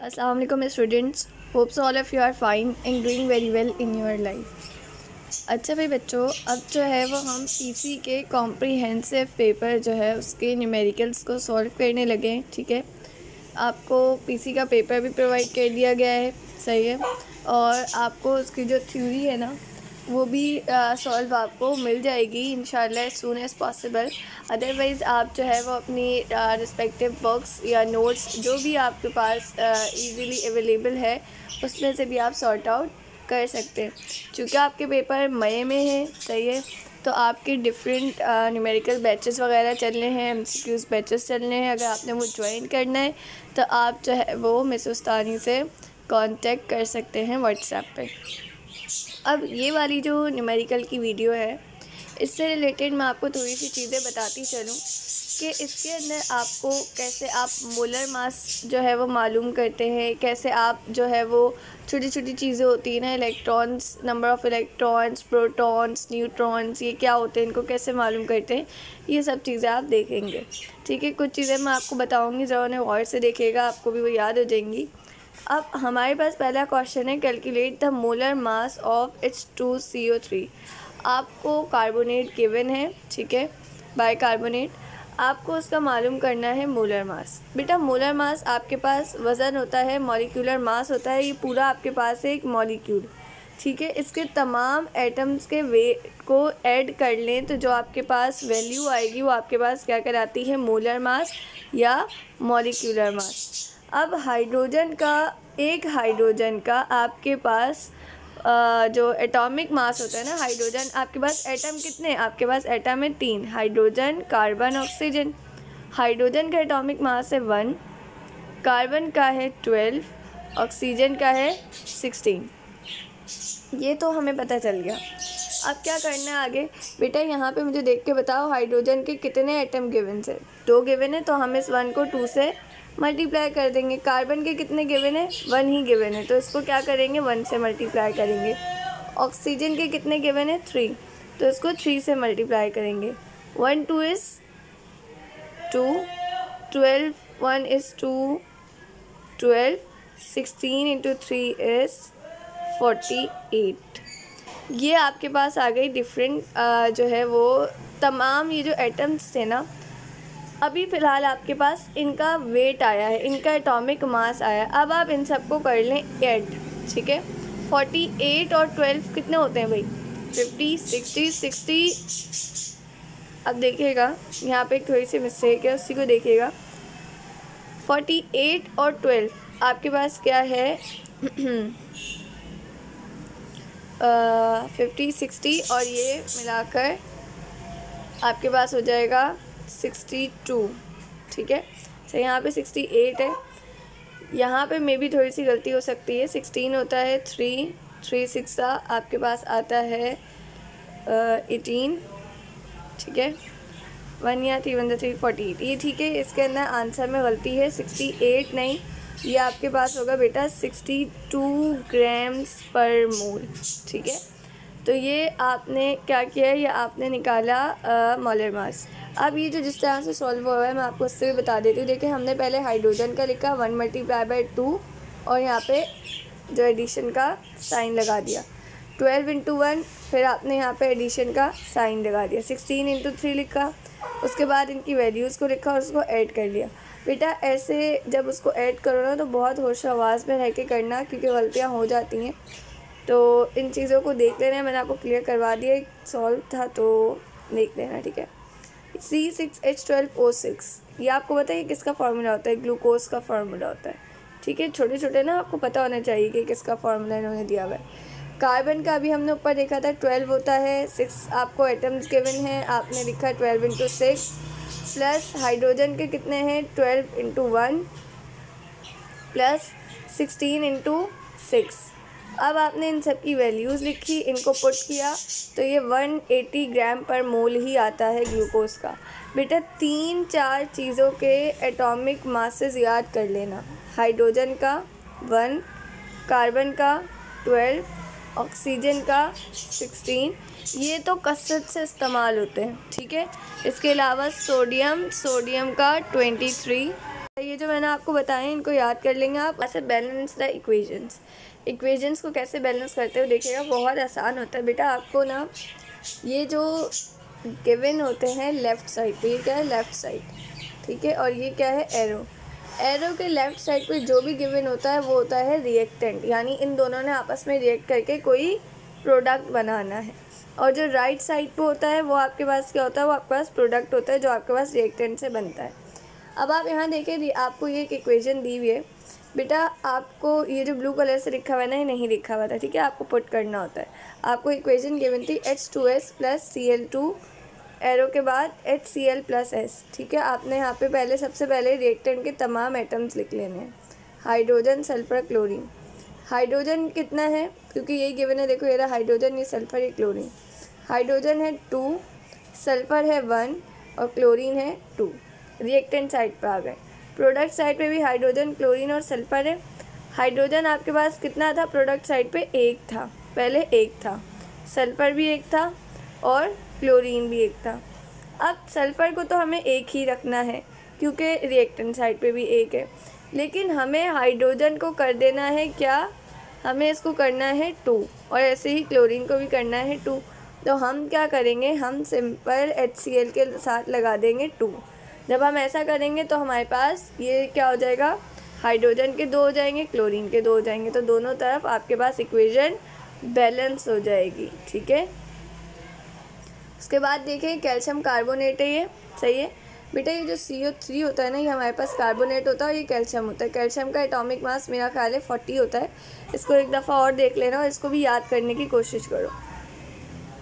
Assalamu alaikum students. Hopes all of you are fine and doing very well in your life. अच्छा भाई बच्चों, अब जो है वो हम पीसी के कॉम्प्रिहेंसिव पेपर जो है उसके न्यूमेरिकल्स को सॉल्व करने लगे हैं। ठीक है, आपको पीसी का पेपर भी प्रोवाइड कर दिया गया है, सही है, और आपको उसकी जो थ्योरी है ना वो भी सॉल्व आपको मिल जाएगी इंशाल्लाह as soon as possible. Otherwise आप जो है वो अपनी रिस्पेक्टिव बुक्स या नोट्स जो भी आपके पास इजीली अवेलेबल है उसमें से भी आप सॉर्ट आउट कर सकते हैं। क्योंकि आपके पेपर मई में है, सही है, तो आपके डिफरेंट न्यूमेरिकल बैचेस वगैरह चलने हैं, एमसीक्यूज़ बैचेस चलने हैं। अगर आपने वो ज्वाइन करना है तो आप जो है वो मिस उस्तानी से कांटेक्ट कर सकते हैं व्हाट्सएप पे। अब ये वाली जो न्यूमेरिकल की वीडियो है इससे रिलेटेड मैं आपको थोड़ी सी चीज़ें बताती चलूँ कि इसके अंदर आपको कैसे आप मोलर मास जो है वो मालूम करते हैं, कैसे आप जो है वो छोटी छोटी चीज़ें होती हैं ना, electrons, number of electrons, protons, neutrons, ये क्या होते हैं, इनको कैसे मालूम करते हैं, ये सब चीज़ें आप देखेंगे। ठीक है, कुछ चीज़ें मैं आपको बताऊँगी, ज़रा उन्हें गौर से देखिएगा, आपको भी वो याद हो जाएंगी। अब हमारे पास पहला क्वेश्चन है, calculate the molar mass of H2CO3। आपको कार्बोनेट गिवन है, ठीक है, बाइकार्बोनेट, आपको उसका मालूम करना है मोलर मास। बेटा मोलर मास आपके पास वज़न होता है, मॉलिक्यूलर मास होता है, ये पूरा आपके पास है एक मॉलिक्यूल। ठीक है, इसके तमाम एटम्स के वेट को ऐड कर लें तो जो आपके पास वैल्यू आएगी वो आपके पास क्या कहलाती है, मोलर मास या मॉलिक्यूलर मास। अब एक हाइड्रोजन का आपके पास जो एटॉमिक मास होता है ना, हाइड्रोजन आपके पास एटम कितने हैं, आपके पास एटम है 3, हाइड्रोजन, कार्बन, ऑक्सीजन। हाइड्रोजन का एटॉमिक मास है 1, कार्बन का है 12, ऑक्सीजन का है 16। ये तो हमें पता चल गया। अब क्या करना है आगे बेटा, यहाँ पे मुझे देख के बताओ हाइड्रोजन के कितने एटम गिवन है, 2 गिवन है, तो हम इस 1 को 2 से मल्टीप्लाई कर देंगे। कार्बन के कितने गिवन है, 1 ही गिवन है, तो इसको क्या करेंगे, 1 से मल्टीप्लाई करेंगे। ऑक्सीजन के कितने गिवन है, 3, तो इसको 3 से मल्टीप्लाई करेंगे। 1 2 इज़ 2, 12 1 इज़ 2, 12, 16 इंटू 3 इज़ 48। ये आपके पास आ गई डिफरेंट जो है वो तमाम ये जो एटम्स थे ना, अभी फ़िलहाल आपके पास इनका वेट आया है, इनका एटॉमिक मास आया। अब आप इन सबको कर लें ऐड। ठीक है, 48 और 12 कितने होते हैं भाई, 50, 60। अब देखिएगा यहाँ पे एक थोड़ी सी मिस्टेक है, उसी को देखिएगा। 48 और 12 आपके पास क्या है 50, 60 और ये मिलाकर आपके पास हो जाएगा 62। ठीक है, तो यहाँ पे 68 है, यहाँ पे मे भी थोड़ी सी गलती हो सकती है, 16 होता है 3 6 आपके पास आता है 18। ठीक है, 1 या 3 1 3 48, ये ठीक है। इसके अंदर आंसर में गलती है, 68 नहीं, ये आपके पास होगा बेटा 62 ग्राम्स पर मोल। ठीक है, तो ये आपने क्या किया है, ये आपने निकाला मोलर मास। अब ये जो जिस तरह से सॉल्व हुआ है मैं आपको उससे भी बता देती हूँ। देखिए हमने पहले हाइड्रोजन का लिखा 1 × 2 और यहाँ पे जो एडिशन का साइन लगा दिया, 12 × 1, फिर आपने यहाँ पे एडिशन का साइन लगा दिया, 16 × 3 लिखा, उसके बाद इनकी वैल्यूज़ को लिखा और उसको ऐड कर लिया। बेटा ऐसे जब उसको ऐड करो ना तो बहुत होश आवाज़ में रह के करना, क्योंकि गलतियाँ हो जाती हैं, तो इन चीज़ों को देख लेना। मैंने आपको क्लियर करवा दिया, सॉल्व था तो देख लेना। ठीक है, C6H12O6, ये आपको पता है किसका फार्मूला होता है, ग्लूकोज का फार्मूला होता है। ठीक है, छोटे छोटे ना आपको पता होना चाहिए कि किसका फार्मूला इन्होंने दिया हुआ है। कार्बन का भी हमने ऊपर देखा था 12 होता है, 6 आपको एटम्स गिवन है, आपने लिखा 12 × 6, प्लस हाइड्रोजन के कितने हैं 12 × 1 प्लस 16 × 6। अब आपने इन सब की वैल्यूज़ लिखी, इनको पुट किया तो ये 180 ग्राम पर मोल ही आता है ग्लूकोज का। बेटा 3-4 चीज़ों के एटॉमिक मासेस याद कर लेना, हाइड्रोजन का 1, कार्बन का 12, ऑक्सीजन का 16, ये तो कसरत से इस्तेमाल होते हैं। ठीक है, इसके अलावा सोडियम का 23, ये जो जो मैंने आपको बताया इनको याद कर लेंगे आप। ऐसे बैलेंस द इक्वेशंस को कैसे बैलेंस करते हो देखिएगा, बहुत आसान होता है बेटा। आपको ना ये जो गिवन होते हैं लेफ़्ट साइड पे, ये क्या है लेफ़्ट साइड, ठीक है, और ये क्या है एरो के लेफ़्ट साइड पे जो भी गिवन होता है वो होता है रिएक्टेंट, यानी इन दोनों ने आपस में रिएक्ट करके कोई प्रोडक्ट बनाना है। और जो राइट साइड पे होता है वो आपके पास क्या होता है, वो आपके पास प्रोडक्ट होता है जो आपके पास रिएक्टेंट से बनता है। अब आप यहाँ देखें, आपको ये एक इक्वेशन दी हुई है बेटा, आपको ये जो ब्लू कलर से लिखा हुआ है ना, ये नहीं लिखा हुआ था, ठीक है, आपको पुट करना होता है। आपको इक्वेशन गिवन थी H2S + Cl2 एरो के बाद HCl+S, ठीक है। आपने यहाँ पे पहले सबसे पहले रिएक्टेंट के तमाम एटम्स लिख लेने हैं, हाइड्रोजन, सल्फर, क्लोरीन। हाइड्रोजन कितना है, क्योंकि यही गिवन है, देखो ये रहा हाइड्रोजन, ये सल्फर, ये क्लोरीन। हाइड्रोजन है 2, सल्फर है 1 और क्लोरीन है 2। रिएक्टेंट साइड पर आ गए। प्रोडक्ट साइड पे भी हाइड्रोजन, क्लोरीन और सल्फर है। हाइड्रोजन आपके पास कितना था प्रोडक्ट साइड पे, 1 था, पहले 1 था, सल्फर भी 1 था और क्लोरीन भी 1 था। अब सल्फर को तो हमें 1 ही रखना है क्योंकि रिएक्टेंट साइड पे भी 1 है, लेकिन हमें हाइड्रोजन को कर देना है क्या, हमें इसको करना है 2 और ऐसे ही क्लोरीन को भी करना है 2। तो हम क्या करेंगे, हम सिंपल HCl के साथ लगा देंगे 2। जब हम ऐसा करेंगे तो हमारे पास ये क्या हो जाएगा, हाइड्रोजन के 2 हो जाएंगे, क्लोरीन के 2 हो जाएंगे, तो दोनों तरफ आपके पास इक्वेशन बैलेंस हो जाएगी, ठीक है। उसके बाद देखें कैल्शियम कार्बोनेट है, ये सही है बेटा। ये जो CO3 होता है ना, ये हमारे पास कार्बोनेट होता है और ये कैल्शियम होता है। कैल्शियम का एटॉमिक मास मेरा ख्याल है 40 होता है। इसको एक दफ़ा और देख लेना और इसको भी याद करने की कोशिश करो।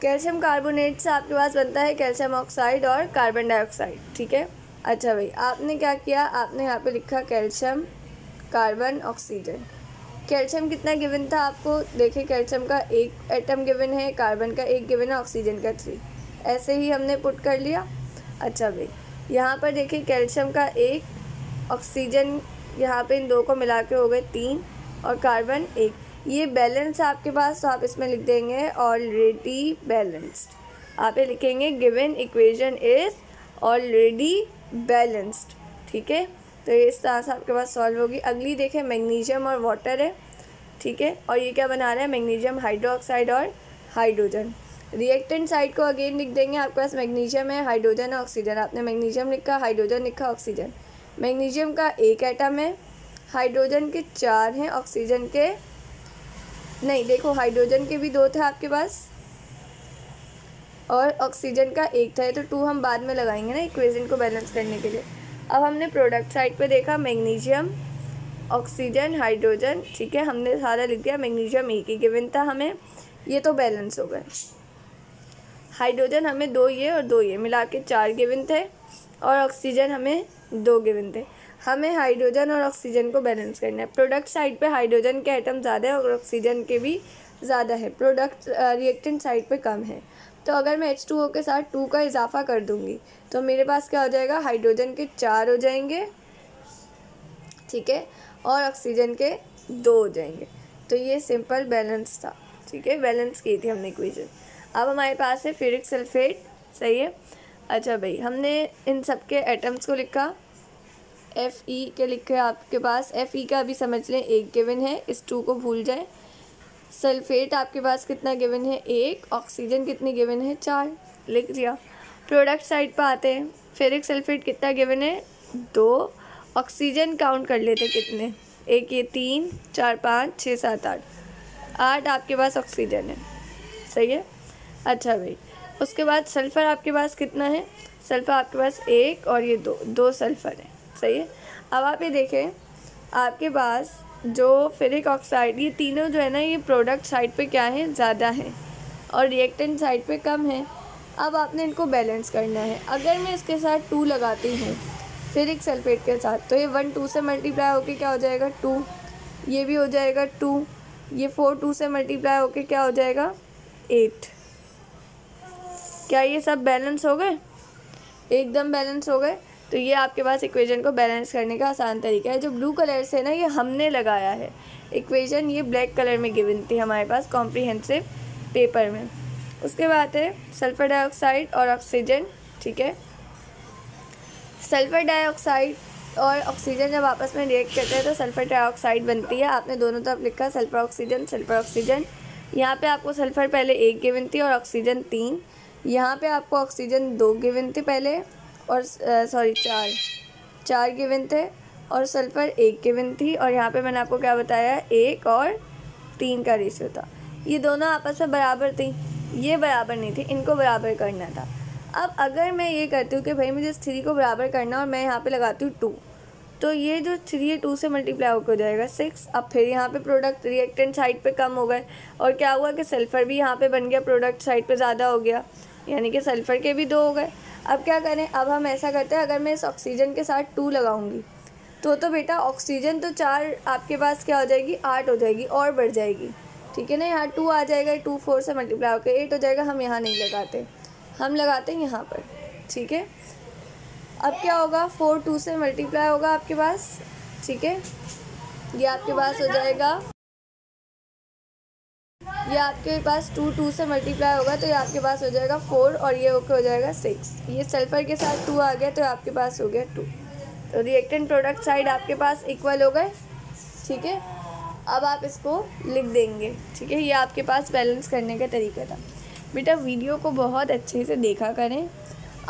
कैल्शियम कार्बोनेट से आपके पास बनता है कैल्शियम ऑक्साइड और कार्बन डाइऑक्साइड, ठीक है। अच्छा भाई, आपने क्या किया, आपने यहाँ पे लिखा कैल्शियम, कार्बन, ऑक्सीजन। कैल्शियम कितना गिवन था आपको, देखिए कैल्शियम का 1 एटम गिवन है, कार्बन का 1 गिवन है, ऑक्सीजन का 3, ऐसे ही हमने पुट कर लिया। अच्छा भाई, यहाँ पर देखिए कैल्शियम का 1, ऑक्सीजन यहाँ पे इन 2 को मिला के हो गए 3 और कार्बन 1। ये बैलेंस है आपके पास, तो आप इसमें लिख देंगे ऑलरेडी बैलेंस्ड। आप ये लिखेंगे given equation is already balanced, ठीक है। तो ये इस तरह से आपके पास सॉल्व होगी। अगली देखें मैग्नीशियम और वाटर है, ठीक है, और ये क्या बना रहा है, मैग्नीशियम हाइड्रोक्साइड और हाइड्रोजन। रिएक्टेंट साइड को अगेन लिख देंगे, आपके पास मैग्नीशियम है, हाइड्रोजन है, ऑक्सीजन। आपने मैग्नीशियम लिखा, हाइड्रोजन लिखा, ऑक्सीजन। मैग्नीशियम का 1 एटम है, हाइड्रोजन के 4 हैं, ऑक्सीजन के नहीं, देखो हाइड्रोजन के भी 2 थे आपके पास और ऑक्सीजन का 1 था, तो 2 हम बाद में लगाएंगे ना इक्वेशन को बैलेंस करने के लिए। अब हमने प्रोडक्ट साइड पे देखा मैग्नीशियम, ऑक्सीजन, हाइड्रोजन, ठीक है, हमने सारा लिख दिया। मैग्नीशियम 1 ही गिवन था हमें, ये तो बैलेंस हो गए। हाइड्रोजन हमें 2 ये और 2 ये मिला के 4 गिवन थे और ऑक्सीजन हमें 2 गिवन थे। हमें हाइड्रोजन और ऑक्सीजन को बैलेंस करना है। प्रोडक्ट साइड पे हाइड्रोजन के आइटम ज़्यादा है और ऑक्सीजन के भी ज़्यादा है, प्रोडक्ट रिएक्टेंट साइड पे कम है। तो अगर मैं H2O के साथ 2 का इजाफा कर दूंगी तो मेरे पास क्या हो जाएगा, हाइड्रोजन के 4 हो जाएंगे, ठीक है, और ऑक्सीजन के 2 हो जाएंगे। तो ये सिंपल बैलेंस था, ठीक है, बैलेंस की थी हमने इक्वेशन। अब हमारे पास है फेरिक सल्फेट, सही है। अच्छा भाई, हमने इन सब के एटम्स को लिखा, Fe के लिखे आपके पास, Fe का अभी समझ लें 1 गिवन है, इस 2 को भूल जाए। सल्फेट आपके पास कितना गिवन है, 1, ऑक्सीजन कितनी गिवन है, 4, लिख दिया। प्रोडक्ट साइड पर आते हैं, फेरिक सल्फेट कितना गिवन है, 2, ऑक्सीजन काउंट कर लेते कितने, 1 ये 3 4 5 6 7 8 आपके पास ऑक्सीजन है, सही है। अच्छा भाई, उसके बाद सल्फ़र आपके पास कितना है, सल्फ़र आपके पास 1 और ये 2 सल्फ़र है, सही है। अब आप ये देखें, आपके पास जो फेरिक ऑक्साइड, ये तीनों जो है ना, ये प्रोडक्ट साइड पे क्या है, ज़्यादा है और रिएक्टेंट साइड पे कम है। अब आपने इनको बैलेंस करना है। अगर मैं इसके साथ 2 लगाती हूँ फेरिक सल्फेट के साथ, तो ये 1 2 से मल्टीप्लाई होके क्या हो जाएगा, 2, ये भी हो जाएगा 2, ये 4 2 से मल्टीप्लाई होके क्या हो जाएगा, 8। क्या ये सब बैलेंस हो गए, एकदम बैलेंस हो गए। तो ये आपके पास इक्वेशन को बैलेंस करने का आसान तरीका है। जो ब्लू कलर से ना, ये हमने लगाया है इक्वेशन, ये ब्लैक कलर में गिवन थी हमारे पास कॉम्प्रिहेंसिव पेपर में। उसके बाद है सल्फ़र डाइऑक्साइड और ऑक्सीजन, ठीक है। सल्फ़र डाइऑक्साइड और ऑक्सीजन जब आपस में रिएक्ट करते हैं तो सल्फर ट्राइऑक्साइड बनती है। आपने दोनों तरफ लिखा सल्फर ऑक्सीजन। यहाँ पे आपको सल्फर पहले 1 गिवन थी और ऑक्सीजन 3। यहाँ पे आपको ऑक्सीजन 2 गिवन थे पहले और 4 गिवन थे और सल्फर 1 गिवन थी। और यहाँ पे मैंने आपको क्या बताया, 1 और 3 का रेशियो था। ये दोनों आपस में बराबर थी, ये बराबर नहीं थी, इनको बराबर करना था। अब अगर मैं ये करती हूँ कि भाई मुझे इस 3 को बराबर करना और मैं यहाँ पे लगाती हूँ 2, तो ये जो 3 है 2 से मल्टीप्लाई होकर हो जाएगा 6। अब फिर यहाँ पे प्रोडक्ट रिएक्टेंट साइड पे कम हो गए और क्या हुआ कि सल्फ़र भी यहाँ पे बन गया, प्रोडक्ट साइड पे ज़्यादा हो गया, यानी कि सल्फ़र के भी 2 हो गए। अब क्या करें, अब हम ऐसा करते हैं, अगर मैं इस ऑक्सीजन के साथ 2 लगाऊंगी तो बेटा ऑक्सीजन तो 4 आपके पास क्या हो जाएगी, 8 हो जाएगी और बढ़ जाएगी, ठीक है ना। यहाँ 2 आ जाएगा, 2 4 से मल्टीप्लाई होकर 8 हो जाएगा। हम यहाँ नहीं लगाते, हम लगाते हैं यहाँ पर, ठीक है। अब क्या होगा, 4 2 से मल्टीप्लाई होगा आपके पास, ठीक है। ये आपके पास हो जाएगा, ये आपके पास 2 2 से मल्टीप्लाई होगा तो ये आपके पास हो जाएगा 4 और ये ओके हो जाएगा 6। ये सल्फ़र के साथ 2 आ गया तो आपके पास हो गया 2। तो रिएक्टेंट प्रोडक्ट साइड आपके पास इक्वल हो गए, ठीक है। अब आप इसको लिख देंगे, ठीक है। ये आपके पास बैलेंस करने का तरीका था। बेटा वीडियो को बहुत अच्छे से देखा करें,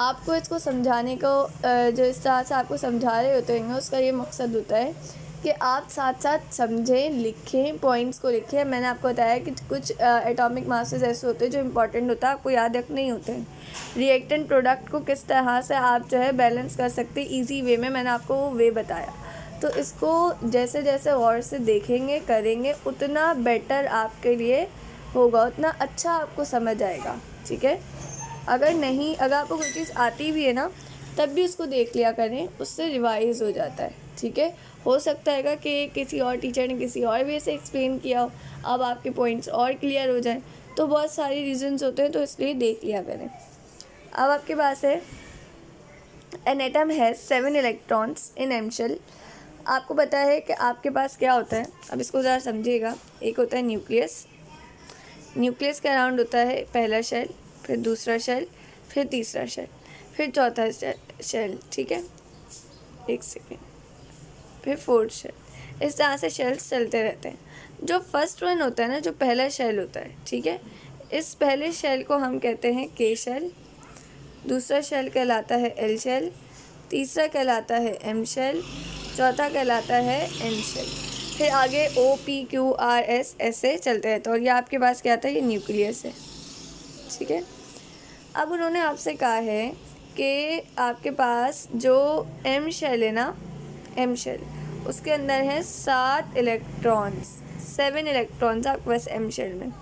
आपको इसको समझाने को जो इस तरह से आपको समझा रहे होते हैं उसका ये मकसद होता है कि आप साथ साथ समझें, लिखें, पॉइंट्स को लिखें। मैंने आपको बताया कि कुछ एटॉमिक मासेस ऐसे होते हैं जो इम्पॉर्टेंट होता है, आपको याद रखने ही होते हैं। रिएक्टेंट प्रोडक्ट को किस तरह से आप जो है बैलेंस कर सकते हैं ईजी वे में, मैंने आपको वो वे बताया। तो इसको जैसे जैसे गौर से देखेंगे, करेंगे, उतना बेटर आपके लिए होगा, उतना अच्छा आपको समझ आएगा, ठीक है। अगर आपको कोई चीज़ आती भी है ना, तब भी उसको देख लिया करें, उससे रिवाइज़ हो जाता है, ठीक है। हो सकता है कि किसी और टीचर ने किसी और वे से एक्सप्लेन किया हो, अब आपके पॉइंट्स और क्लियर हो जाए, तो बहुत सारे रीजंस होते हैं, तो इसलिए देख लिया करें। अब आपके पास है एन एटम है 7 इलेक्ट्रॉन्स इन एम शेल। आपको पता है कि आपके पास क्या होता है, अब इसको ज़रा समझिएगा। एक होता है न्यूक्लियस, न्यूक्लियस के अराउंड होता है पहला शेल, फिर दूसरा शेल, फिर तीसरा शेल, फिर चौथा शेल, ठीक है, एक सेकेंड, फिर 4th शेल। इस तरह से शेल्स चलते रहते हैं। जो फर्स्ट वन होता है ना, जो पहला शेल होता है, ठीक है, इस पहले शेल को हम कहते हैं के शेल, दूसरा शेल कहलाता है एल शेल, तीसरा कहलाता है एम शेल, चौथा कहलाता है एन शेल, फिर आगे O P Q R S ऐसे चलते रहते हैं। और ये आपके पास क्या था, ये न्यूक्लियस है, ठीक है। अब उन्होंने आपसे कहा है कि आपके पास जो एम शेल है ना, एम शेल, उसके अंदर है 7 इलेक्ट्रॉन्स, 7 इलेक्ट्रॉन्स आपके पास एम शेल में।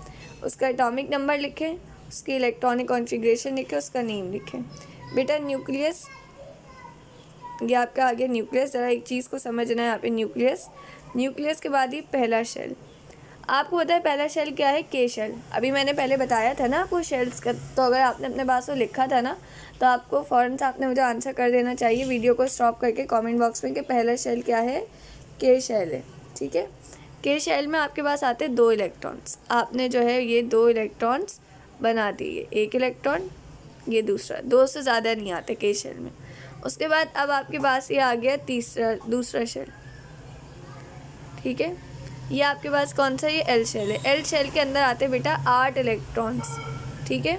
उसका एटॉमिक नंबर लिखें, उसकी इलेक्ट्रॉनिक कॉन्फ़िगरेशन लिखें, उसका नेम लिखें। बेटा न्यूक्लियस, ये आपका आ गया न्यूक्लियस। ज़रा एक चीज़ को समझना है यहाँ पे, न्यूक्लियस के बाद ही पहला शेल। आपको पता है पहला शेल क्या है, के शेल। अभी मैंने पहले बताया था ना आपको शेल्स का, तो अगर आपने अपने पास वो लिखा था ना, तो आपको फ़ौरन से आपने मुझे आंसर कर देना चाहिए वीडियो को स्टॉप करके कमेंट बॉक्स में कि पहला शेल क्या है, के शेल है, ठीक है। के शेल में आपके पास आते हैं 2 इलेक्ट्रॉन्स। आपने जो है ये 2 इलेक्ट्रॉन्स बना दिए, 1 इलेक्ट्रॉन, ये दूसरा, 2 से ज़्यादा नहीं आते के शेल में। उसके बाद अब आपके पास ये आ गया दूसरा शेल, ठीक है। ये आपके पास कौन सा, ये एल शेल है। एल शेल के अंदर आते बेटा 8 इलेक्ट्रॉन्स, ठीक है,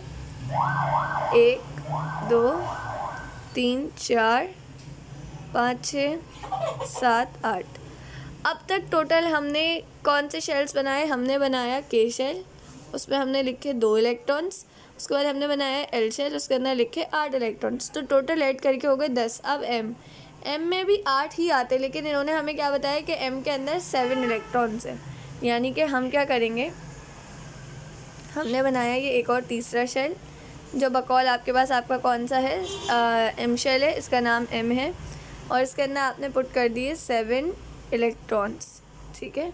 1 2 3 4 5 6 7 8। अब तक टोटल हमने कौन से शेल्स बनाए, हमने बनाया के शेल, उसमें हमने लिखे 2 इलेक्ट्रॉन्स। उसके बाद हमने बनाया एल शेल, उसके अंदर लिखे 8 इलेक्ट्रॉन्स, तो टोटल ऐड करके हो गए 10। अब एम में भी 8 ही आते, लेकिन इन्होंने हमें क्या बताया कि एम के अंदर 7 इलेक्ट्रॉन्स है। यानी कि हम क्या करेंगे, हमने बनाया ये एक और तीसरा शेल, जो बकौल आपके पास आपका कौन सा है, एम शेल है, इसका नाम एम है, और इसके अंदर आपने पुट कर दिए 7 इलेक्ट्रॉन्स, ठीक है।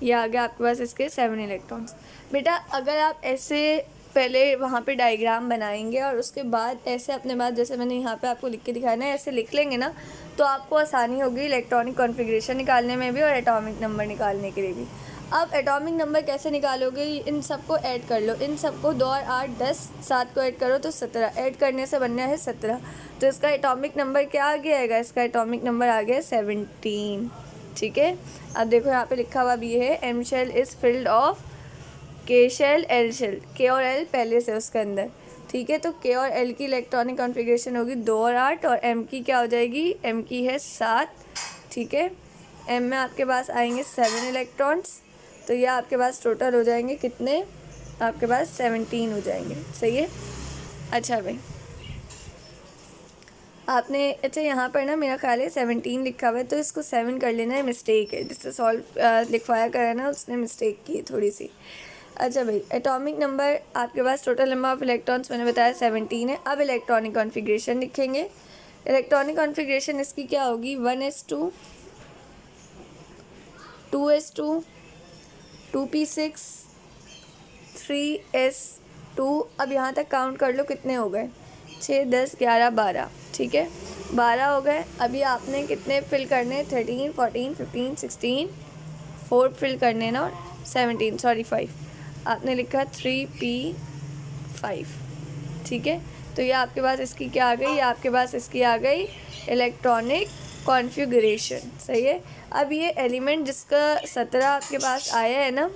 ये आ गया आपके पास इसके 7 इलेक्ट्रॉन्स। बेटा अगर आप ऐसे पहले वहाँ पे डायग्राम बनाएंगे और उसके बाद ऐसे अपने बाद, जैसे मैंने यहाँ पे आपको लिख के दिखाया ना, ऐसे लिख लेंगे ना, तो आपको आसानी होगी इलेक्ट्रॉनिक कॉन्फ़िगरेशन निकालने में भी और एटॉमिक नंबर निकालने के लिए भी। अब एटॉमिक नंबर कैसे निकालोगे, इन सबको ऐड कर लो, इन सबको 2 और 8 10, 7 को ऐड करो तो 17, ऐड करने से बनना है 17। तो इसका एटॉमिक नंबर क्या आ गया है, इसका एटॉमिक नंबर आ गया 17। ठीक है, अब देखो यहाँ पे लिखा हुआ भी है M shell is filled of K shell L shell, K और एल पहले से उसके अंदर। ठीक है, तो के और एल की इलेक्ट्रॉनिक कॉन्फ़िगरेशन होगी 2 और 8, और एम की क्या हो जाएगी, एम की है 7। ठीक है, एम में आपके पास आएंगे 7 इलेक्ट्रॉन्स, तो ये आपके पास टोटल हो जाएंगे कितने, आपके पास 17 हो जाएंगे। सही है। अच्छा भाई आपने, अच्छा यहाँ पर ना मेरा ख्याल है 17 लिखा हुआ है, तो इसको 7 कर लेना है, मिस्टेक है, जिससे सॉल्व लिखवाया करा ना उसने मिस्टेक की थोड़ी सी। अच्छा भाई, एटॉमिक नंबर आपके पास, टोटल नंबर ऑफ इलेक्ट्रॉन्स मैंने बताया 17 है। अब इलेक्ट्रॉनिक कॉन्फ़िगरेशन लिखेंगे। इलेक्ट्रॉनिक कॉन्फ़िगरेशन इसकी क्या होगी, 1s2, 2s2, 2p6, 3s2। अब यहाँ तक काउंट कर लो कितने हो गए, 6 10 11 12। ठीक है, 12 हो गए। अभी आपने कितने फिल करने, 13 14 15 16, 4 फिल करने ना, 17 सॉरी 5 आपने लिखा 3p5। ठीक है, तो ये आपके पास इसकी क्या आ गई, ये आपके पास इसकी आ गई इलेक्ट्रॉनिक कॉन्फ़िगरेशन। सही है। अब ये एलिमेंट जिसका 17 आपके पास आया है ना,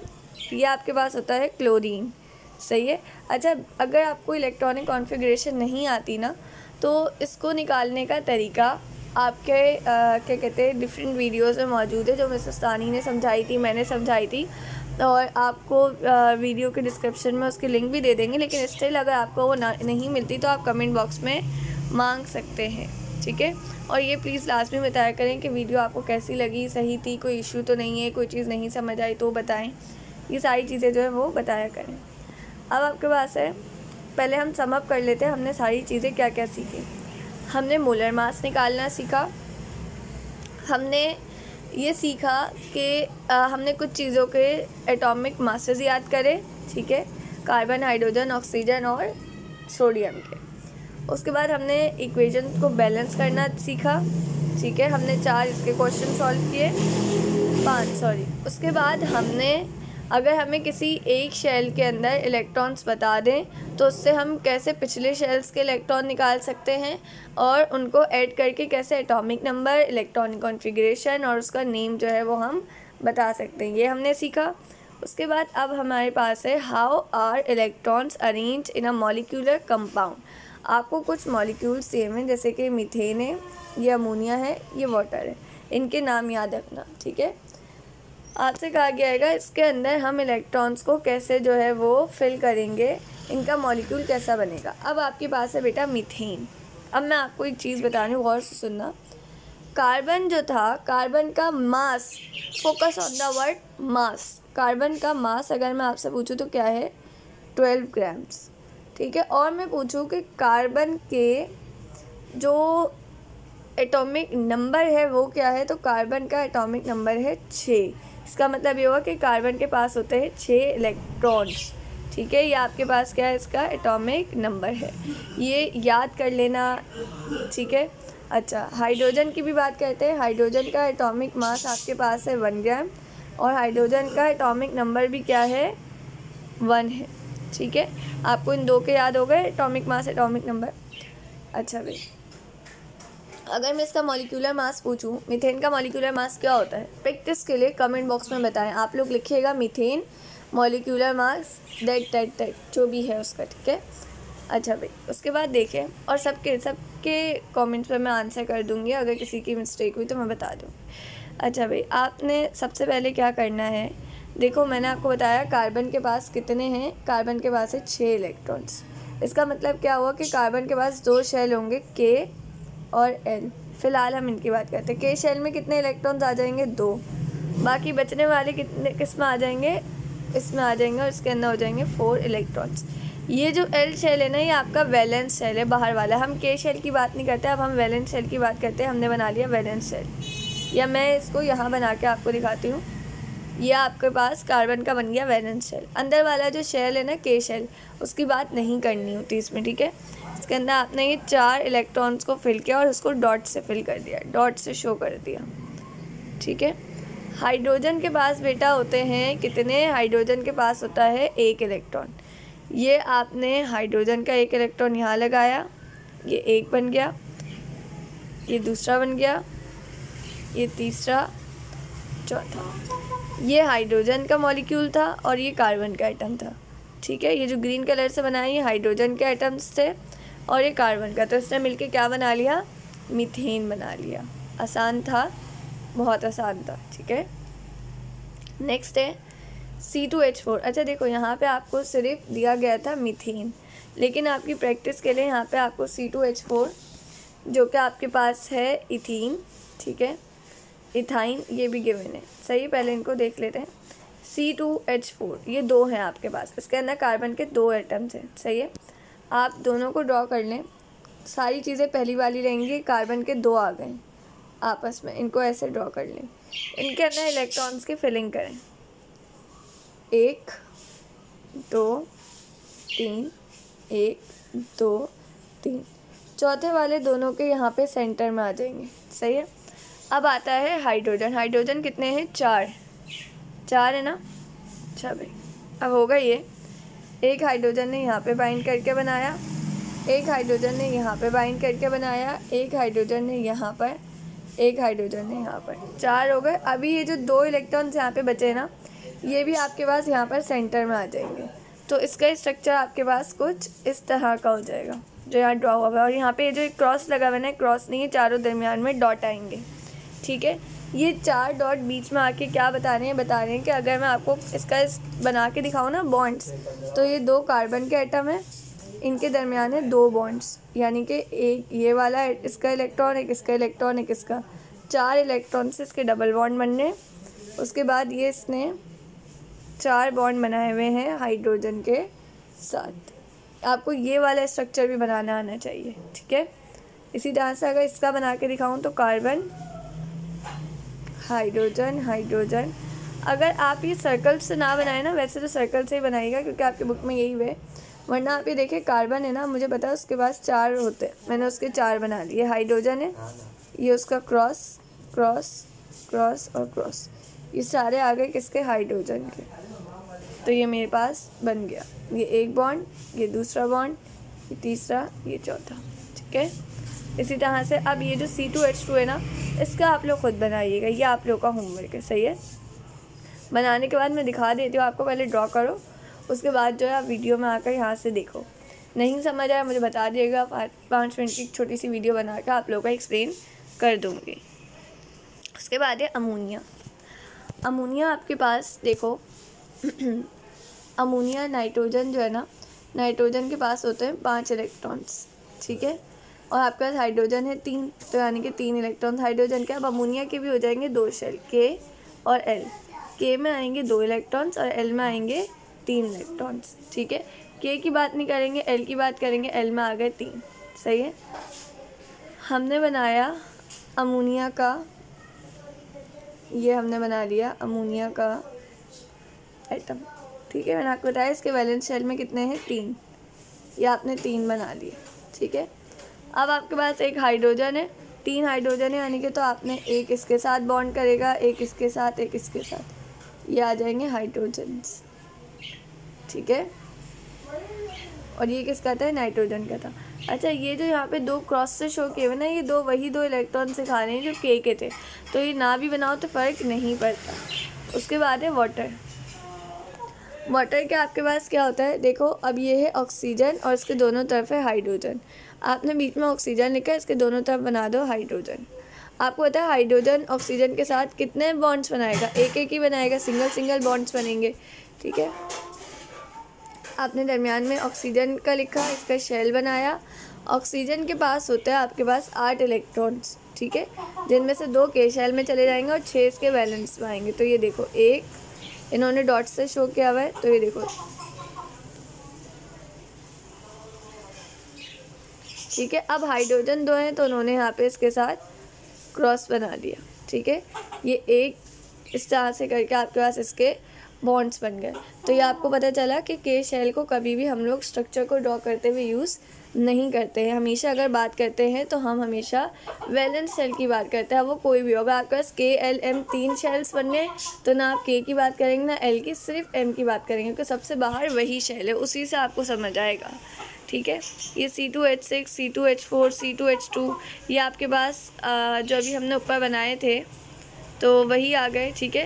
ये आपके पास होता है क्लोरीन। सही है। अच्छा, अगर आपको इलेक्ट्रॉनिक कॉन्फ़िगरेशन नहीं आती ना, तो इसको निकालने का तरीका आपके क्या कहते हैं डिफरेंट वीडियोस में मौजूद है, जो मिसेस तानी ने समझाई थी, मैंने समझाई थी, और आपको वीडियो के डिस्क्रिप्शन में उसकी लिंक भी दे देंगे। लेकिन स्टिल अगर आपको वो नहीं मिलती तो आप कमेंट बॉक्स में मांग सकते हैं। ठीक है, और ये प्लीज़ लास्ट में बताया करें कि वीडियो आपको कैसी लगी, सही थी, कोई इशू तो नहीं है, कोई चीज़ नहीं समझ आई तो बताएं। ये सारी चीज़ें जो है वो बताया करें। अब आपके पास है, पहले हम सम अप कर लेते हैं, हमने सारी चीज़ें क्या क्या सीखी। हमने मोलर मास निकालना सीखा, हमने ये सीखा कि हमने कुछ चीज़ों के एटॉमिक मासेस याद करे। ठीक है, कार्बन, हाइड्रोजन, ऑक्सीजन और सोडियम के। उसके बाद हमने इक्वेशन को बैलेंस करना सीखा। ठीक है, हमने 4 इसके क्वेश्चन सॉल्व किए, 5 सॉरी। उसके बाद हमने, अगर हमें किसी एक शेल के अंदर इलेक्ट्रॉन्स बता दें तो उससे हम कैसे पिछले शेल्स के इलेक्ट्रॉन निकाल सकते हैं, और उनको ऐड करके कैसे एटॉमिक नंबर, इलेक्ट्रॉनिक कॉन्फ़िगरेशन और उसका नेम जो है वो हम बता सकते हैं, ये हमने सीखा। उसके बाद अब हमारे पास है how are electrons arrange in a molecular compound. आपको कुछ मॉलिक्यूल्स सेम हैं, जैसे कि मीथेन है, ये अमोनिया है, ये वाटर है, इनके नाम याद रखना। ठीक है, आपसे कहा गया है इसके अंदर हम इलेक्ट्रॉन्स को कैसे जो है वो फिल करेंगे, इनका मॉलिक्यूल कैसा बनेगा। अब आपके पास है बेटा मीथेन। अब मैं आपको एक चीज़ बता रही हूँ, गौर से सुनना। कार्बन जो था, कार्बन का mass, focus on the word mass, carbon का मास अगर मैं आपसे पूछूं तो क्या है, 12 ग्राम्स। ठीक है, और मैं पूछूं कि कार्बन के जो एटॉमिक नंबर है वो क्या है, तो कार्बन का एटॉमिक नंबर है 6। इसका मतलब ये होगा कि कार्बन के पास होते हैं 6 इलेक्ट्रॉन्स। ठीक है, ये आपके पास क्या है, इसका एटॉमिक नंबर है, ये याद कर लेना। ठीक है, अच्छा हाइड्रोजन की भी बात करते हैं। हाइड्रोजन का एटॉमिक मास आपके पास है 1 ग्राम, और हाइड्रोजन का एटॉमिक नंबर भी क्या है, 1 है। ठीक है, आपको इन दो के याद हो गए, एटॉमिक मास, एटॉमिक नंबर। अच्छा भाई, अगर मैं इसका मॉलिक्यूलर मास पूछूं, मीथेन का मॉलिक्यूलर मास क्या होता है, प्रैक्टिस के लिए कमेंट बॉक्स में बताएं। आप लोग लिखिएगा मीथेन मॉलिक्यूलर मास दैट जो भी है उसका। ठीक है, अच्छा भाई, उसके बाद देखें, और सबके कमेंट्स पे मैं आंसर कर दूंगी, अगर किसी की मिस्टेक हुई तो मैं बता दूँगी। अच्छा भाई, आपने सबसे पहले क्या करना है, देखो मैंने आपको बताया कार्बन के पास कितने हैं, कार्बन के पास है 6 इलेक्ट्रॉन्स। इसका मतलब क्या हुआ कि कार्बन के पास 2 शेल होंगे, के और एल। फ़िलहाल हम इनकी बात करते हैं। के शेल में कितने इलेक्ट्रॉन्स आ जाएंगे, 2। बाकी बचने वाले कितने किस में आ जाएंगे, इसमें आ जाएंगे, और इसके अंदर हो जाएंगे 4 इलेक्ट्रॉन्स। ये जो एल शेल है ना, ये आपका वैलेंस शेल है, बाहर वाला। हम के शेल की बात नहीं करते, अब हम वैलेंस शेल की बात करते हैं। हमने बना लिया वैलेंस शेल, या मैं इसको यहाँ बना के आपको दिखाती हूँ। ये आपके पास कार्बन का बन गया वैलेंस शेल। अंदर वाला जो शेल है ना, के शेल, उसकी बात नहीं करनी होती इसमें। ठीक है, इसके अंदर आपने ये 4 इलेक्ट्रॉन्स को फिल किया और उसको डॉट से फिल कर दिया, डॉट से शो कर दिया। ठीक है, हाइड्रोजन के पास बेटा होते हैं कितने? हाइड्रोजन के पास होता है एक इलेक्ट्रॉन। ये आपने हाइड्रोजन का एक इलेक्ट्रॉन यहाँ लगाया, ये एक बन गया, ये दूसरा बन गया, ये तीसरा, चौथा। ये हाइड्रोजन का मॉलिक्यूल था और ये कार्बन का एटम था। ठीक है, ये जो ग्रीन कलर से बनाया ये हाइड्रोजन के एटम्स थे और ये कार्बन का, तो इसने मिलके क्या बना लिया? मीथेन बना लिया। आसान था, बहुत आसान था। ठीक है, नेक्स्ट है C2H4। अच्छा देखो, यहाँ पे आपको सिर्फ दिया गया था मीथेन, लेकिन आपकी प्रैक्टिस के लिए यहाँ पे आपको C2H4 जो कि आपके पास है इथीन, ठीक है, इथाइन, ये भी गिवन है। सही, पहले इनको देख लेते हैं। C2H4 ये दो हैं आपके पास, इसके अंदर कार्बन के दो एटम्स हैं। सही है, आप दोनों को ड्रॉ कर लें। सारी चीज़ें पहली वाली रहेंगी, कार्बन के दो आ गए आपस में, इनको ऐसे ड्रॉ कर लें। इनके अंदर इलेक्ट्रॉन्स की फिलिंग करें, 1 2 3, 1 2 3। चौथे वाले दोनों के यहाँ पे सेंटर में आ जाएंगे। सही है, अब आता है हाइड्रोजन। हाइड्रोजन कितने हैं? 4 है ना? अच्छा भाई, अब होगा ये, एक हाइड्रोजन ने यहाँ पे बाइंड करके बनाया, एक हाइड्रोजन ने यहाँ पे बाइंड करके बनाया, एक हाइड्रोजन ने यहाँ पर, एक हाइड्रोजन ने यहाँ पर, 4 हो गए। अभी ये जो 2 इलेक्ट्रॉन्स यहाँ पे बचे ना, ये भी आपके पास यहाँ पर सेंटर में आ जाएंगे। तो इसका स्ट्रक्चर आपके पास कुछ इस तरह का हो जाएगा जो यहाँ ड्रॉ हुआ है। और यहाँ पे ये जो क्रॉस लगा हुआ है, क्रॉस नहीं है, चारों दरमियान में डॉट आएंगे। ठीक है, ये 4 डॉट बीच में आके क्या बता रहे हैं कि अगर मैं आपको इसका बना के दिखाऊँ ना बॉन्ड्स, तो ये 2 कार्बन के एटम है, इनके दरमियान है 2 बॉन्ड्स, यानी कि एक ये वाला इसका इलेक्ट्रॉन, एक इसका इलेक्ट्रॉन, एक इसका, 4 इलेक्ट्रॉन से इसके डबल बॉन्ड बनने। उसके बाद ये इसने 4 बॉन्ड बनाए हुए हैं हाइड्रोजन के साथ। आपको ये वाला स्ट्रक्चर भी बनाना आना चाहिए। ठीक है, इसी तरह से अगर इसका बना के दिखाऊँ तो कार्बन, हाइड्रोजन, हाइड्रोजन। अगर आप ये सर्कल से ना बनाए ना, वैसे तो सर्कल से ही बनाइएगा क्योंकि आपके बुक में यही है, वरना आप ये देखिए कार्बन है ना, मुझे पता है उसके पास 4 होते हैं, मैंने उसके 4 बना लिए। हाइड्रोजन है, ये उसका क्रॉस क्रॉस क्रॉस और क्रॉस, ये सारे आ गए किसके? हाइड्रोजन के। तो ये मेरे पास बन गया, ये एक बॉन्ड, ये दूसरा बॉन्ड, ये तीसरा, ये चौथा। ठीक है, इसी तरह से अब ये जो C2H2 है ना, इसका आप लोग खुद बनाइएगा, ये आप लोग का होमवर्क है। सही है, बनाने के बाद मैं दिखा देती हूँ आपको, पहले ड्रॉ करो, उसके बाद जो है आप वीडियो में आकर यहाँ से देखो। नहीं समझ आया मुझे बता दिएगा, 5 मिनट की छोटी सी वीडियो बना कर आप लोगों का एक्सप्लेन कर दूँगी। उसके बाद है अमोनिया। अमोनिया आपके पास देखो अमोनिया, नाइट्रोजन जो है ना, नाइट्रोजन के पास होते हैं 5 इलेक्ट्रॉन्स। ठीक है, और आपके पास हाइड्रोजन है 3, तो यानी कि 3 इलेक्ट्रॉन हाइड्रोजन के। अब अमोनिया के भी हो जाएंगे 2 शेल, K और L। K में आएंगे 2 इलेक्ट्रॉन्स और L में आएंगे 3 इलेक्ट्रॉन्स। ठीक है, K की बात नहीं करेंगे, L की बात करेंगे, L में आ गए 3। सही है, हमने बनाया अमोनिया का, ये हमने बना लिया अमोनिया का एटम। ठीक है, मैंने आपको बताया इसके वैलेंस शेल में कितने हैं? 3, ये आपने 3 बना लिए। ठीक है, अब आपके पास एक हाइड्रोजन है, 3 हाइड्रोजन है, यानी कि तो आपने एक इसके साथ बॉन्ड करेगा, एक इसके साथ, एक इसके साथ, ये आ जाएंगे हाइड्रोजन्स। ठीक है, और ये किसका था? नाइट्रोजन का था। अच्छा, ये जो यहाँ पे 2 क्रॉस से शो किए हुए ना, ये वही 2 इलेक्ट्रॉन से खा रहे हैं जो K के थे, तो ये ना भी बनाओ तो फ़र्क नहीं पड़ता। उसके बाद है वाटर। वाटर के आपके पास क्या होता है? देखो, अब ये है ऑक्सीजन और इसके दोनों तरफ है हाइड्रोजन। आपने बीच में ऑक्सीजन लिखा है, इसके दोनों तरफ बना दो हाइड्रोजन। आपको पता है हाइड्रोजन ऑक्सीजन के साथ कितने बॉन्ड्स बनाएगा? एक एक ही बनाएगा, सिंगल बॉन्ड्स बनेंगे। ठीक है, आपने दरमियान में ऑक्सीजन का लिखा, इसका शेल बनाया। ऑक्सीजन के पास होता है आपके पास 8 इलेक्ट्रॉन्स। ठीक है, जिनमें से 2 K शेल में चले जाएंगे और 6 इसके वैलेंस में आएंगे। तो ये देखो, एक इन्होंने डॉट से शो किया हुआ है, तो ये देखो। ठीक है, अब हाइड्रोजन 2 हैं तो उन्होंने यहाँ पे इसके साथ क्रॉस बना दिया। ठीक है, ये एक इस तरह से करके आपके पास इसके बॉन्ड्स बन गए। तो ये आपको पता चला कि K शेल को कभी भी हम लोग स्ट्रक्चर को ड्रॉ करते हुए यूज़ नहीं करते हैं। हमेशा अगर बात करते हैं तो हम हमेशा वैलेंस शेल की बात करते हैं, वो कोई भी हो। अगर आपके पास KLM 3 शेल्स बनने तो ना आप K की बात करेंगे ना L की, सिर्फ M की बात करेंगे, क्योंकि सबसे बाहर वही शेल है, उसी से आपको समझ आएगा। ठीक है, ये C2H6, C2H4, C2H2 ये आपके पास जो अभी हमने ऊपर बनाए थे तो वही आ गए। ठीक है,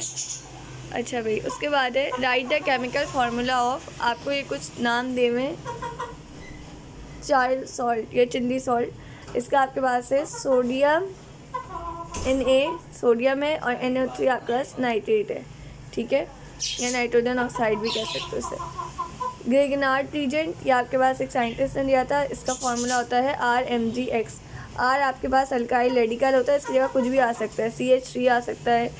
अच्छा भाई, उसके बाद है right the chemical formula of, आपको ये कुछ नाम दे में चाइल्ड सॉल्ट या चिल्ली सॉल्ट। इसका आपके पास है सोडियम Na, सोडियम है, और NO3 आपके पास नाइट्रेट है। ठीक है, या नाइट्रोजन ऑक्साइड भी कह सकते हो इसे। ग्रेगनार्ड रीजेंट, ये आपके पास एक साइंटिस्ट ने दिया था, इसका फार्मूला होता है RMgX। R आपके पास अल्काइल रेडिकल होता है, इसकी जगह कुछ भी आ सकता है, CH3 आ सकता है,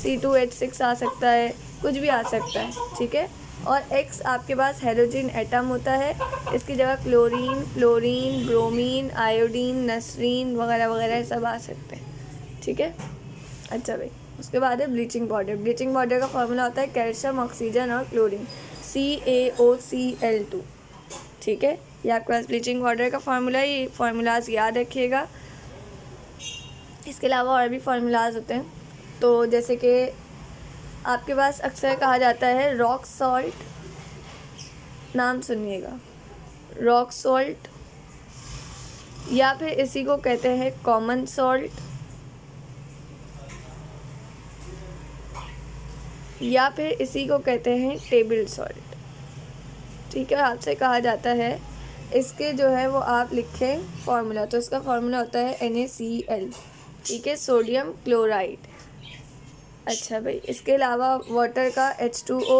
C2H6 आ सकता है, कुछ भी आ सकता है। ठीक है, और X आपके पास हेलोजन एटम होता है, इसकी जगह chlorine, fluorine, bromine, iodine, Nasreen वगैरह वगैरह सब आ सकते हैं। ठीक है, अच्छा भाई, उसके बाद है ब्लीचिंग पाउडर। ब्लीचिंग पाउडर का फार्मूला होता है कैल्शियम, ऑक्सीजन और क्लोरीन, CaOCl2। ठीक है, ये आपके पास ब्लीचिंग पाउडर का फार्मूला है, ये फार्मूलाज याद रखिएगा। इसके अलावा और भी फार्मूलाज होते हैं, तो जैसे कि आपके पास अक्सर कहा जाता है रॉक सॉल्ट, नाम सुनिएगा, रॉक सॉल्ट, या फिर इसी को कहते हैं कॉमन सॉल्ट, या फिर इसी को कहते हैं टेबल सॉल्ट। ठीक है, आपसे कहा जाता है इसके जो है वो आप लिखें फार्मूला, तो इसका फार्मूला होता है NaCl। ठीक है, सोडियम क्लोराइड। अच्छा भाई, इसके अलावा वाटर का H2O,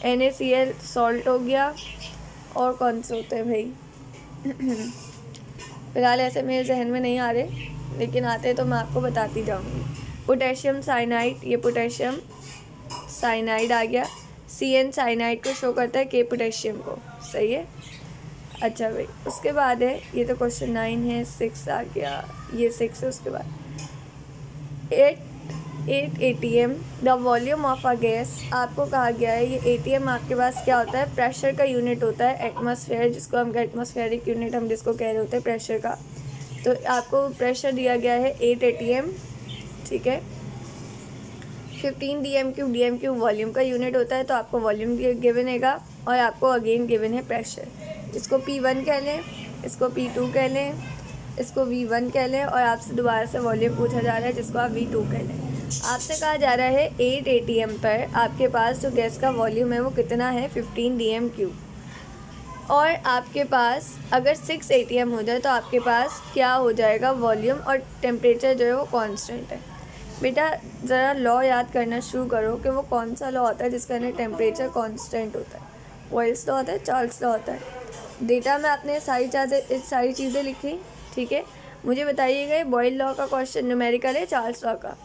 NaCl सॉल्ट हो गया, और कौन से होते हैं भाई फ़िलहाल ऐसे मेरे जहन में नहीं आ रहे, लेकिन आते तो मैं आपको बताती जाऊंगी। पोटेशियम साइनाइड, ये पोटेशियम साइनाइड आ गया, CN साइनाइड को शो करता है K पोटेशियम को। सही है, अच्छा भाई, उसके बाद है, ये तो क्वेश्चन 9 है, 6 आ गया, ये 6 है। उसके बाद 8 ATM the volume of a gas, आपको कहा गया है ये ATM आपके पास क्या होता है, प्रेशर का यूनिट होता है, एटमॉस्फेयर, जिसको हम एटमॉस्फेरिक यूनिट हम जिसको कह रहे होते हैं प्रेशर का। तो आपको प्रेशर दिया गया है 8 ATM। ठीक है, 15 dm³ वॉल्यूम का यूनिट होता है, तो आपको वॉल्यूम गिवन हैगा, और आपको अगेन गिवन है प्रेशर। इसको P1 कह लें, इसको P2 कह लें, इसको V1 कह लें, और आपसे दोबारा से वॉल्यूम पूछा जा रहा है जिसको आप V2 कह लें। आपसे कहा जा रहा है 8 ATM पर आपके पास जो गैस का वॉल्यूम है वो कितना है, 15 dm³, और आपके पास अगर 6 ATM हो जाए तो आपके पास क्या हो जाएगा, वॉल्यूम और टेम्परेचर जो है वो कांस्टेंट है। बेटा ज़रा लॉ याद करना शुरू करो कि वो कौन सा लॉ होता है जिसके अंदर टेम्परेचर कांस्टेंट होता है। बॉयल्स लॉ होता है, चार्ल्स लॉ होता है। डेटा में आपने सारी चीज़ें लिखी। ठीक है, मुझे बताइएगा बॉयल लॉ का क्वेश्चन न्यूमेरिकल है, चार्ल्स लॉ का,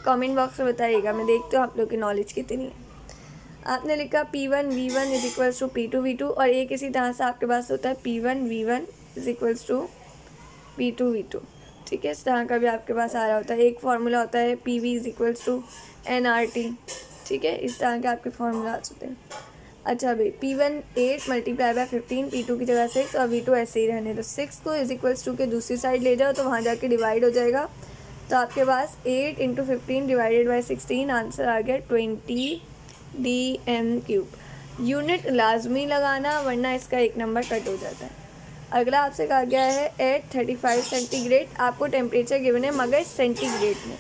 कमेंट बॉक्स में बताइएगा, मैं देखती हूँ आप लोग की नॉलेज कितनी है। आपने लिखा P1 V1 is equals to P2 V2, और एक इसी तरह से आपके पास होता है P1 V1 is equals to P2 V2। ठीक है, इस तरह का भी आपके पास आ रहा होता है। एक फार्मूला होता है PV is equals to nRT। ठीक है, इस तरह के आपके फार्मूलाज होते हैं। अच्छा भाई, P1 8 मल्टीप्लाई बाय 15, P2 की जगह 6, और V2 ऐसे ही रहने दो। 6 को इज इक्वल्स टू के दूसरी साइड ले जाओ तो वहाँ जाके डिवाइड हो जाएगा, तो आपके पास 8 × 15 डिवाइडेड बाई 16, आंसर आ गया 20 dm³। यूनिट लाजमी लगाना, वरना इसका एक नंबर कट हो जाता है। अगला आपसे कहा गया है एट 35 सेंटीग्रेड, आपको टेम्परेचर गिवन है मगर सेंटीग्रेड में।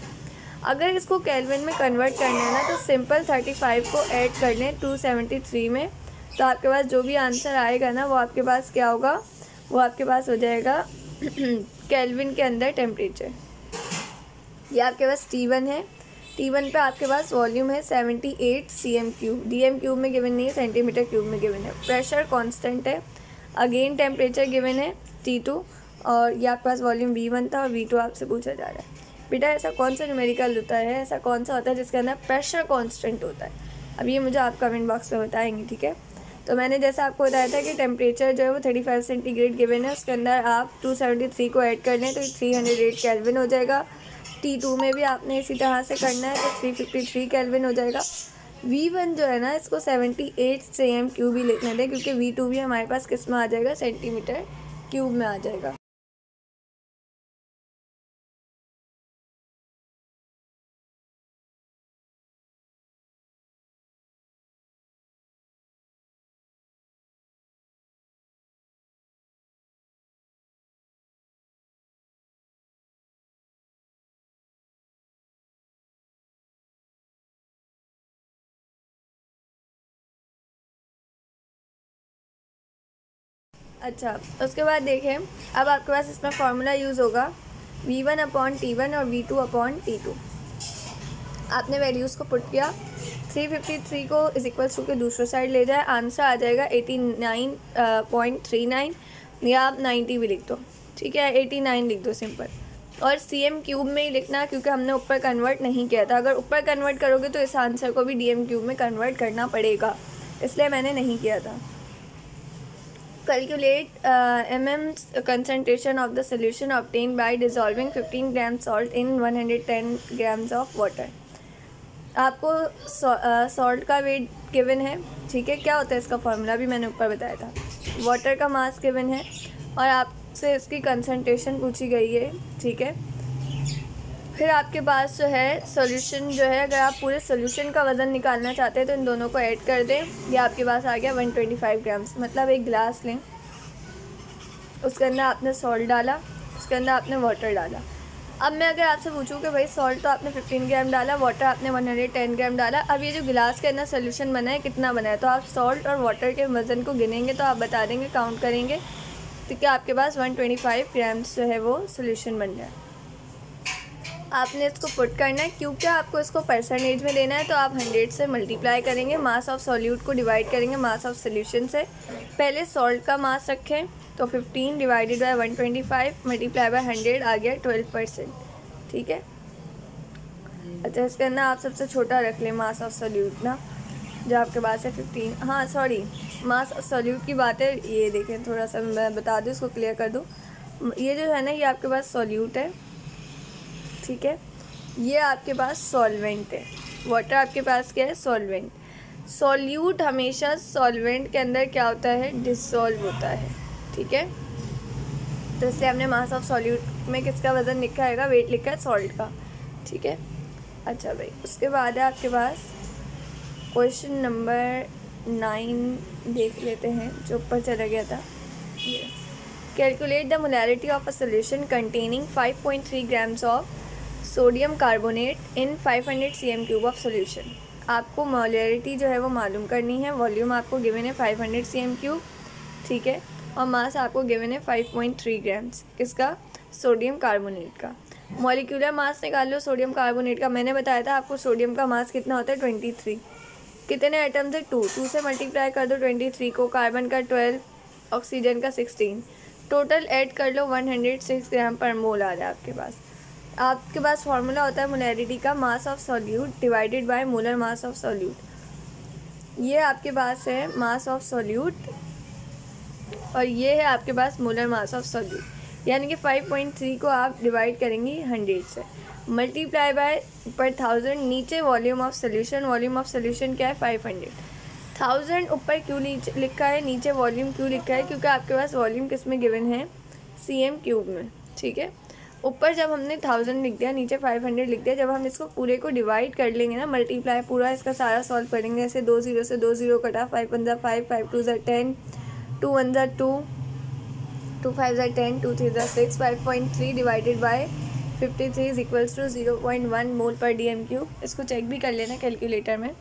अगर इसको केल्विन में कन्वर्ट करना है ना, तो सिंपल 35 को ऐड कर लें 273 में, तो आपके पास जो भी आंसर आएगा ना वो आपके पास क्या होगा, वो आपके पास हो जाएगा केल्विन के अंदर टेम्परेचर। ये आपके पास T1 है, T1 पे आपके पास वॉल्यूम है 78 cm³, dm³ में गिवन नहीं है, सेंटीमीटर क्यूब में गिवन है। प्रेशर कांस्टेंट है, अगेन टेम्परेचर गिवन है T2, और ये आपके पास वॉल्यूम V1 था और V2 आपसे पूछा जा रहा है। बेटा ऐसा कौन सा न्यूमेरिकल होता है, ऐसा कौन सा होता है जिसके अंदर प्रेशर कांस्टेंट होता है, अब ये मुझे आप कमेंट बॉक्स में बताएंगे। ठीक है, तो मैंने जैसा आपको बताया था कि टेम्परेचर जो है वो 35 सेंटीग्रेड गिवन है, उसके अंदर आप 273 को ऐड कर लें तो 308 केल्विन हो जाएगा। T2 में भी आपने इसी तरह से करना है तो 353 केल्विन हो जाएगा। V1 जो है ना, इसको 78 cm³ भी लिखने दें, क्योंकि V2 भी हमारे पास किस में आ जाएगा, cm³ में आ जाएगा। अच्छा, उसके बाद देखें, अब आपके पास इसमें फार्मूला यूज़ होगा V1/T1 और V2/T2। आपने वैल्यूज़ को पुट किया, 353 को इज इक्वल्स टू के दूसरे साइड ले जाए, आंसर आ जाएगा 89.39, या आप 90 भी लिख दो, ठीक है, 89 लिख दो सिंपल। और cm³ में ही लिखना, क्योंकि हमने ऊपर कन्वर्ट नहीं किया था। अगर ऊपर कन्वर्ट करोगे तो इस आंसर को भी dm³ में कन्वर्ट करना पड़ेगा, इसलिए मैंने नहीं किया था। Calculate concentration of the solution obtained by dissolving 15 grams salt in 110 grams of water। आपको सॉल्ट का वेट गिवन है, ठीक है, क्या होता है इसका फॉर्मूला भी मैंने ऊपर बताया था। वाटर का मास गिवन है और आपसे इसकी कंसंट्रेशन पूछी गई है, ठीक है। फिर आपके पास जो है सॉल्यूशन जो है, अगर आप पूरे सॉल्यूशन का वज़न निकालना चाहते हैं तो इन दोनों को ऐड कर दें। ये आपके पास आ गया 125 ग्राम्स। मतलब एक गिलास लें, उसके अंदर आपने सॉल्ट डाला, उसके अंदर आपने वाटर डाला। अब मैं अगर आपसे पूछूं कि भाई सॉल्ट तो आपने 15 ग्राम डाला, वाटर आपने 110 ग्राम डाला, अब ये जो गिलास के अंदर सोल्यूशन बना है कितना बना है, तो आप सॉल्ट और वाटर के वज़न को गिनेंगे तो आप बता देंगे, काउंट करेंगे, तो क्या आपके पास 125 ग्राम्स जो है वो सोल्यूशन बन जाए। आपने इसको पुट करना है, क्योंकि आपको इसको परसेंटेज में लेना है, तो आप 100 से मल्टीप्लाई करेंगे, मास ऑफ सॉल्यूट को डिवाइड करेंगे मास ऑफ सोल्यूशन से। पहले सॉल्ट का मास रखें, तो 15 डिवाइडेड बाय 125 मल्टीप्लाई बाय 100 आ गया 12%, ठीक है। अच्छा, इसके अंदर आप सबसे छोटा रख लें मास ऑफ सॉल्यूट ना, जो आपके पास है 15, हाँ सॉरी, मास ऑफ सॉल्यूट की बात है, ये देखें थोड़ा सा मैं बता दूँ, इसको क्लियर कर दूँ। ये जो है ना, ये आपके पास सॉल्यूट है, ठीक है, ये आपके पास सॉल्वेंट है। वाटर आपके पास क्या है, सॉल्वेंट। सॉल्यूट हमेशा सॉल्वेंट के अंदर क्या होता है, डिसॉल्व होता है, ठीक है। तो इसलिए हमने मास ऑफ सॉल्यूट में किसका वज़न लिखा है, वेट लिखा है सॉल्ट का, ठीक है। अच्छा भाई, उसके बाद है आपके पास क्वेश्चन नंबर 9 देख लेते हैं, जो ऊपर चला गया था। ये calculate the molarity of a solution containing 5.3 grams of sodium carbonate in 500 cm³ of solution. आपको मोलैरिटी जो है वो मालूम करनी है। वॉल्यूम आपको गिवन है 500 cm³, ठीक है, और मास आपको गिवन है 5.3 ग्राम्स, किसका, सोडियम कार्बोनेट का। मॉलिक्यूलर मास निकाल लो सोडियम कार्बोनेट का। मैंने बताया था आपको सोडियम का मास कितना होता है, 23। कितने आइटम्स है, 2 से मल्टीप्लाई कर दो 23 को, कार्बन का 12, ऑक्सीजन का 16, टोटल ऐड कर लो 106 ग्राम पर मोल आ रहा है आपके पास। आपके पास फार्मूला होता है मोलैरिटी का, mass of solute divided by molar mass of solute. ये आपके पास है मास ऑफ सॉल्यूट और ये है आपके पास मोलर मास ऑफ सॉल्यूट। यानी कि 5.3 को आप डिवाइड करेंगी 100 से, मल्टीप्लाई बाय पर 1000, नीचे volume of solution. Volume of solution क्या है, 500। 1000 ऊपर क्यों नीचे लिखा है, नीचे वॉल्यूम क्यों लिखा है, क्योंकि आपके पास वॉल्यूम किस में गिवन है, cm³ में, ठीक है। ऊपर जब हमने 1000 लिख दिया, नीचे 500 लिख दिया, जब हम इसको पूरे को डिवाइड कर लेंगे ना, मल्टीप्लाई पूरा इसका सारा सॉल्व करेंगे, ऐसे 2 0 से 2 0 कटा, 5 1 5, 5 2 10, 2 1 2, 2 5 10, 2 3 6, 5.3 divided by 53 is equals to 0.1 mole per dm³। इसको चेक भी कर लेना कैलकुलेटर में,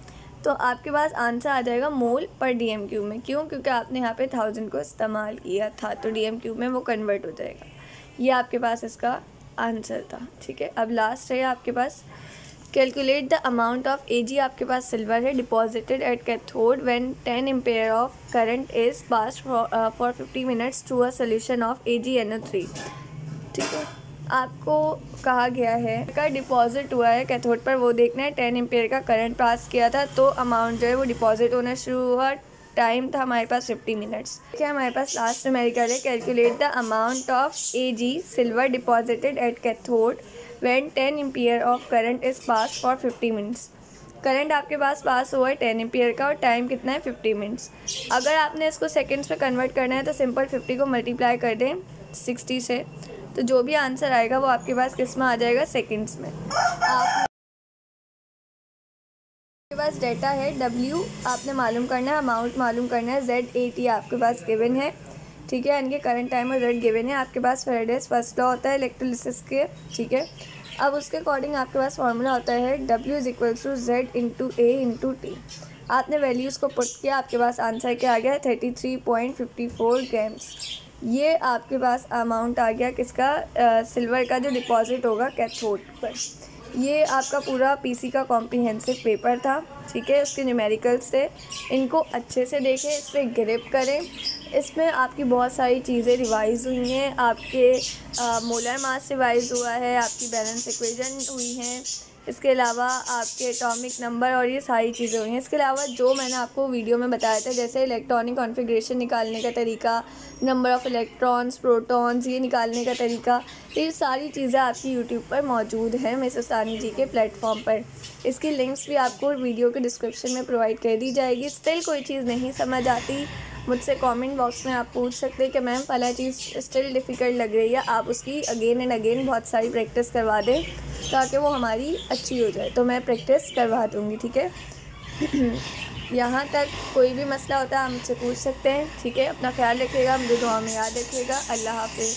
तो आपके पास आंसर आ जाएगा मोल पर dm³ में। क्यों, क्योंकि आपने यहाँ पे 1000 को इस्तेमाल किया था, तो dm³ में वो कन्वर्ट हो जाएगा। ये आपके पास इसका आंसर था, ठीक है। अब लास्ट है आपके पास, calculate the amount of Ag, आपके पास सिल्वर है, deposited at cathode when 10 ampere of current is pass for 50 minutes through a solution of AgNO3, ठीक है। आपको कहा गया है का डिपॉजिट हुआ है कैथोड पर, वो देखना है। 10 एम्पेयर का करंट पास किया था, तो अमाउंट जो है वो डिपॉजिट होना शुरू हुआ। टाइम था हमारे पास 50 मिनट्स, ठीक है। हमारे पास लास्ट न्यूमेरिकल है, calculate the amount of Ag silver deposited at cathode when 10 ampere of current is pass for 50 minutes. Current आपके पास हुआ है 10 एम्पियर का और टाइम कितना है 50 मिनट्स। अगर आपने इसको सेकंड्स में कन्वर्ट करना है तो सिंपल 50 को मल्टीप्लाई कर दें 60 से, तो जो भी आंसर आएगा वो आपके पास किस में आ जाएगा, सेकंड्स में। आपके पास डेटा है W आपने मालूम करना है, अमाउंट मालूम करना है, Z80 आपके पास गिवन है, ठीक है, इनके करंट टाइम और Z गिवन है। आपके पास फेरेडेज फर्स्ट लॉ होता है इलेक्ट्रोलिसिस के, ठीक है। अब उसके अकॉर्डिंग आपके पास फार्मूला होता है W = Z × A × T। आपने वैल्यूज़ को पुट किया, आपके पास आंसर क्या आ गया, 33.54 ग्राम्स। ये आपके पास अमाउंट आ गया किसका, सिल्वर का जो डिपॉजिट होगा कैथोड पर। ये आपका पूरा पीसी का कॉम्प्रिहेंसिव पेपर था, ठीक है। उसके न्यूमेरिकल्स थे, इनको अच्छे से देखें, इस पर ग्रिप करें। इसमें आपकी बहुत सारी चीज़ें रिवाइज़ हुई हैं, आपके मोलर मास रिवाइज़ हुआ है, आपकी बैलेंस इक्वेशन हुई हैं, इसके अलावा आपके एटॉमिक नंबर और ये सारी चीज़ें हुई हैं। इसके अलावा जो मैंने आपको वीडियो में बताया था, जैसे इलेक्ट्रॉनिक कॉन्फ़िगरेशन निकालने का तरीका, नंबर ऑफ़ इलेक्ट्रॉन्स, प्रोटॉन्स, ये निकालने का तरीका, ये सारी चीज़ें आपकी यूट्यूब पर मौजूद हैं मिस उस्तानी जी के प्लेटफॉर्म पर। इसकी लिंक्स भी आपको वीडियो के डिस्क्रिप्शन में प्रोवाइड कर दी जाएगी। स्टिल कोई चीज़ नहीं समझ आती, मुझसे कमेंट बॉक्स में आप पूछ सकते हैं कि मैम फला चीज़ स्टिल डिफ़िकल्ट लग रही है, आप उसकी अगेन एंड अगेन बहुत सारी प्रैक्टिस करवा दें ताकि वो हमारी अच्छी हो जाए। तो मैं प्रैक्टिस करवा दूँगी, ठीक है। यहाँ तक कोई भी मसला होता है आप मुझसे पूछ सकते हैं, ठीक है। अपना ख्याल रखिएगा, मुझे दुआ में याद रखिएगा। अल्लाह हाफ़िज़।